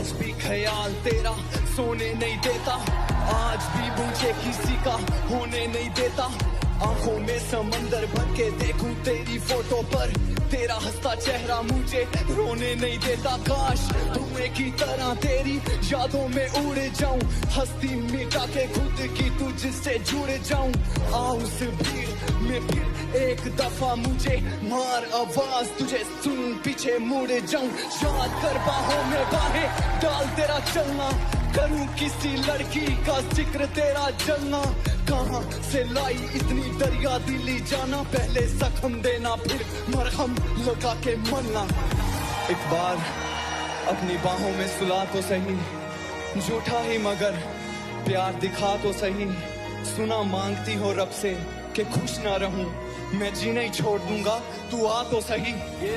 आज भी ख्याल तेरा सोने नहीं देता, आज भी मुझे किसी का होने नहीं देता। आंखों में समंदर भर के देखूं तेरी फोटो पर, तेरा हंसता चेहरा मुझे रोने नहीं देता। काश धुएं की तरह तेरी यादों में उड़ जाऊं, हस्ती मिटा के खुद की तुझसे जुड़ जाऊं। आ उस भीड़ में फिर एक दफा मुझे मार आवाज, तुझे सुन पीछे मुड़ जाऊं। याद कर बाहों में बाहें डाल तेरा चलना, करूं किसी लड़की का जिक्र तेरा जलना। कहां से लाई इतनी दरिया दिली जाना, पहले जख्म देना फिर मरहम लगा के मरना। एक बार अपनी बाहों में सुला तो सही, झूठा ही मगर प्यार दिखा तो सही। सुना मांगती हो रब से कि खुश ना रहूं, मैं जीना ही छोड़ दूंगा, तू आ तो सही। ये